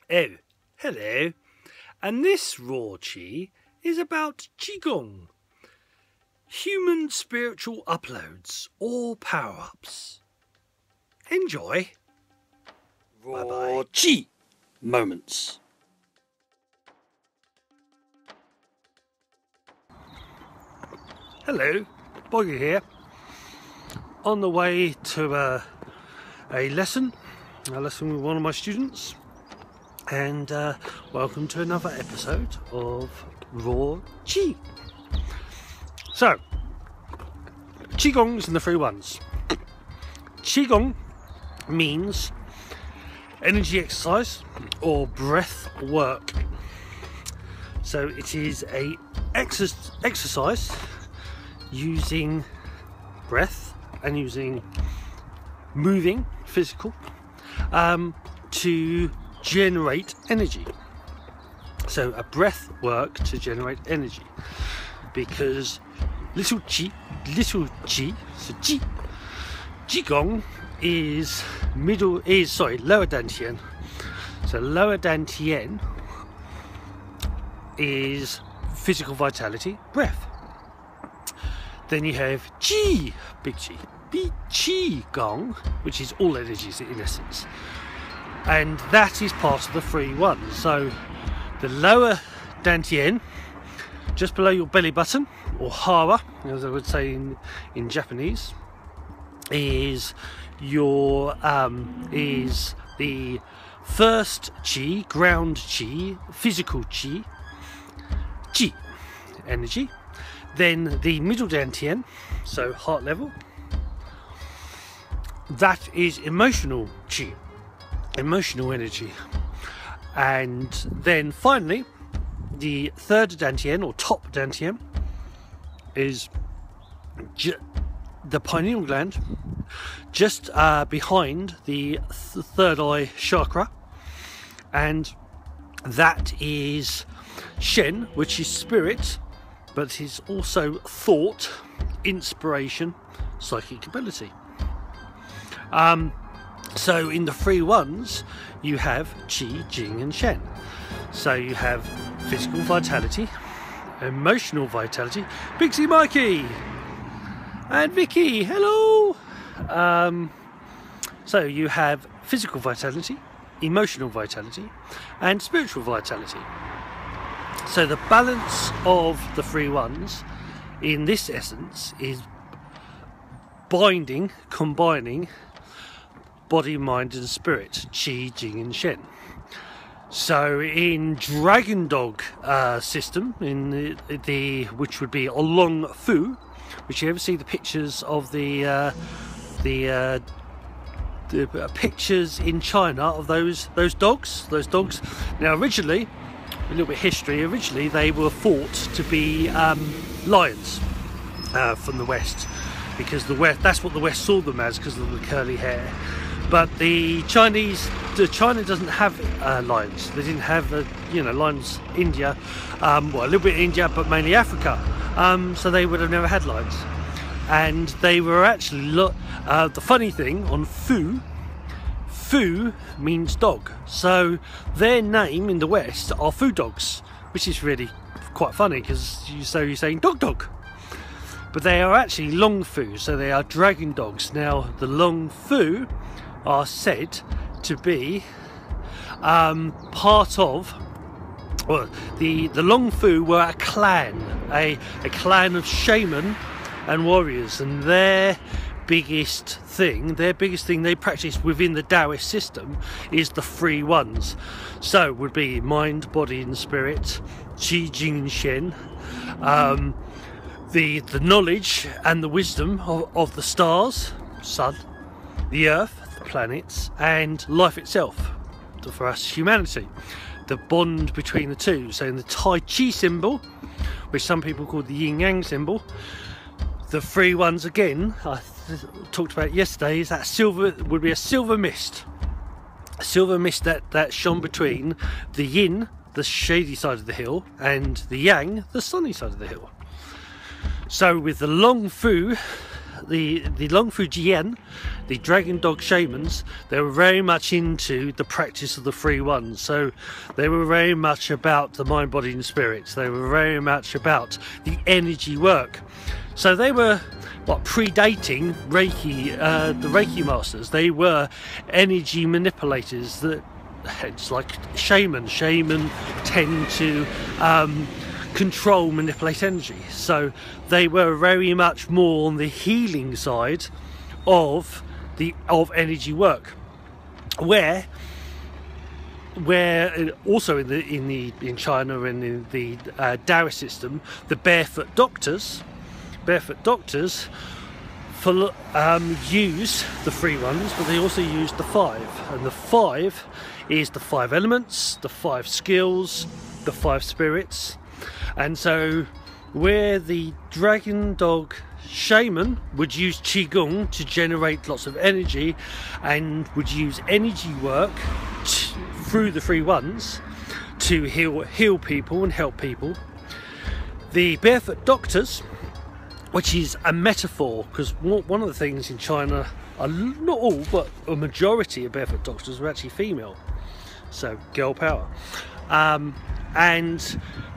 Oh, hello. And this raw chi is about Qigong. Human spiritual uploads or power-ups. Enjoy. Raw chi moments. Hello, Boggy here. On the way to a lesson with one of my students, and welcome to another episode of Raw Chi. So, Qigongs and the 1's. Qigong means energy exercise or breath work. So it is a exercise using breath and using moving physical to generate energy. So a breath work to generate energy, because little chi, so Qigong is lower dantian. So lower dantian is physical vitality, breath. Then you have Qi, big Qi, Qi-Gong, which is all energies in essence. And that is part of the 1's. So the lower dantian, just below your belly button, or hara, as I would say in Japanese, is your is the first Qi, ground Qi, physical Qi, energy. Then the middle dantian, so heart level, that is emotional Qi, emotional energy. And then finally, the third dantian, or top dantian, is the pineal gland, just behind the third eye chakra, and that is Shen, which is spirit, but is also thought, inspiration, psychic ability. So in the 1's, you have Qi, Jing and Shen. So you have physical vitality, emotional vitality. Pixie Mikey and Vicky, hello. So you have physical vitality, emotional vitality and spiritual vitality. So the balance of the 1's in this essence is combining body, mind and spirit, Qi, Jing and Shen. So in DragonDog system, in the which would be a long fu, which you ever see the pictures of the pictures in China of those dogs. Now originally, a little bit of history, originally they were thought to be lions from the West, because that's what the West saw them as, because of the curly hair. But China doesn't have lions. They didn't have lions. India, well, a little bit India, but mainly Africa. So they would have never had lions. And they were actually the funny thing on Fu means dog. So their name in the West are Fu dogs, which is really quite funny, because you're saying dog. But they are actually long Fu, so they are dragon dogs. Now the long Fu are said to be part of, well, the Long Fu were a clan, a clan of shaman and warriors, and their biggest thing they practice within the Daoist system is the 1's. So it would be mind, body and spirit, Qi, Jing and Shen, the knowledge and the wisdom of the stars, sun, the earth, the planets, and life itself, for us humanity, the bond between the two. So in the Tai Chi symbol, which some people call the yin yang symbol, the 1's again, I talked about it yesterday, is that silver would be a silver mist that shone between the yin, the shady side of the hill, and the yang, the sunny side of the hill. So with the long Fu the Long Fu Jian, the Dragon Dog Shamans, they were very much into the practice of the 3-1s. So they were very much about the mind, body and spirits. They were very much about the energy work. So they were predating Reiki, the Reiki masters. They were energy manipulators. That it's like shaman. Shaman tend to control, manipulate energy. So they were very much more on the healing side of energy work, where also in China and in the Daoist system, the barefoot doctors use the 3-1s, but they also use the 5, and the 5 is the 5 elements, the 5 skills, the 5 spirits. And so where the Dragon Dog Shaman would use Qigong to generate lots of energy and would use energy work through the 3-1s to heal people and help people, the barefoot doctors, which is a metaphor, because one of the things in China, not all, but a majority of barefoot doctors were actually female, so girl power. And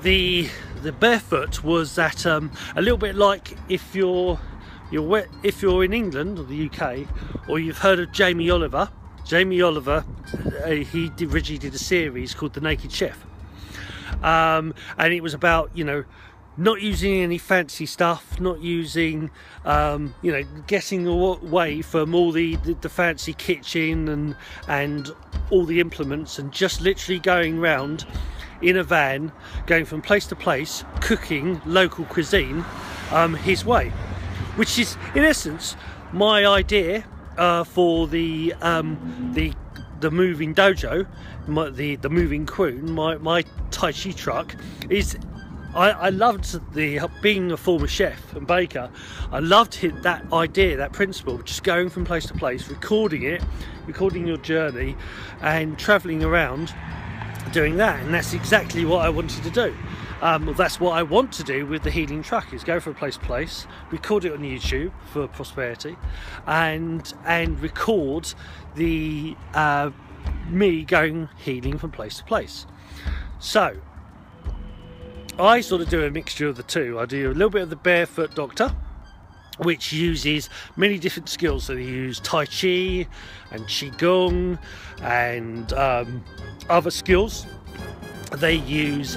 the barefoot was that a little bit like if you're in England or the UK, or you've heard of Jamie Oliver. Jamie Oliver, he originally did a series called The Naked Chef, and it was about, you know, not using any fancy stuff, not using, you know, getting away from all the fancy kitchen and all the implements, and just literally going round in a van, going from place to place, cooking local cuisine his way, which is in essence my idea for the moving dojo, the moving queen, my Tai Chi truck. Is I loved being a former chef and baker. I loved that idea, that principle, just going from place to place, recording your journey and travelling around doing that. And that's exactly what I wanted to do. That's what I want to do with the healing truck, is go from place to place, record it on YouTube for prosperity, and record the me going healing from place to place. So I sort of do a mixture of the two. I do a little bit of the barefoot doctor, which uses many different skills. So they use Tai Chi and Qigong and other skills. They use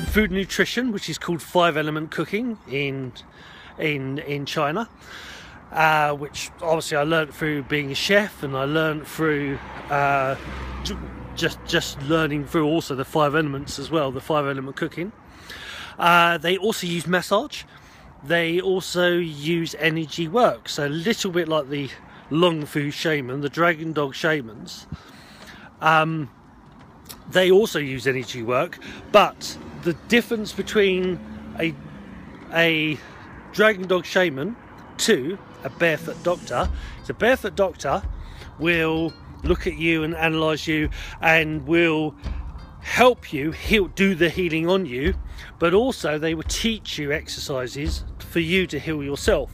food nutrition, which is called 5-element cooking in China, which obviously I learned through being a chef, and I learned through just learning through also the 5 elements as well, the 5-element cooking. They also use massage. They also use energy work, so a little bit like the Long Fu Shaman, the Dragon Dog Shamans. They also use energy work, but the difference between a Dragon Dog Shaman to a barefoot doctor is a barefoot doctor will look at you and analyse you and will help you do the healing on you, but also they will teach you exercises for you to heal yourself,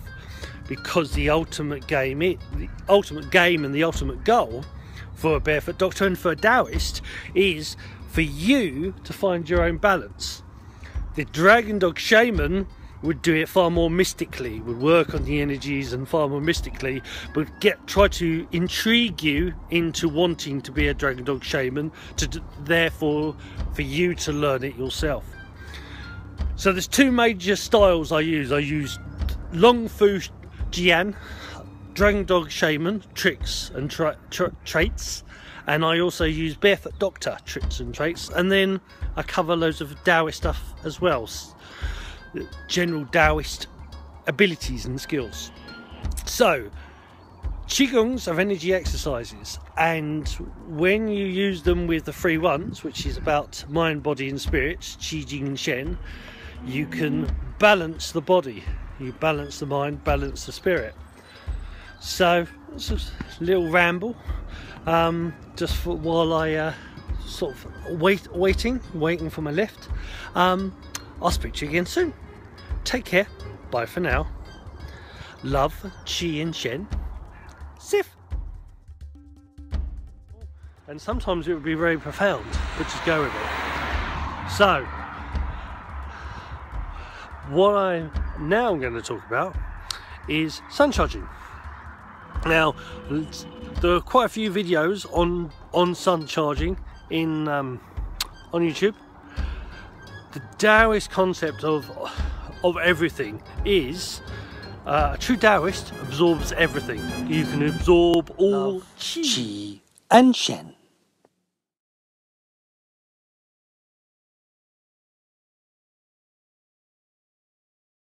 because the ultimate game and the ultimate goal for a barefoot doctor and for a Daoist is for you to find your own balance. The Dragon Dog Shaman would do it far more mystically, would work on the energies and far more mystically, but try to intrigue you into wanting to be a Dragon Dog Shaman, therefore for you to learn it yourself. So there's 2 major styles I use. I use Long Fu Jian, Dragon Dog Shaman, tricks and traits, and I also use barefoot doctor, tricks and traits, and then I cover loads of Daoist stuff as well, general Daoist abilities and skills. So Qigongs are energy exercises, and when you use them with the 3-1s, which is about mind, body and spirit, QI Shen, you can balance the body, you balance the mind, balance the spirit. So it's a little ramble, just while I sort of waiting for my lift. I'll speak to you again soon. Take care. Bye for now. love, Qi and Shen, Sif. And sometimes it would be very profound, but just go with it. So, what I'm now going to talk about is sun charging. Now, there are quite a few videos on sun charging on YouTube. The Daoist concept of everything is a true Daoist absorbs everything. You can absorb all Qi and Shen.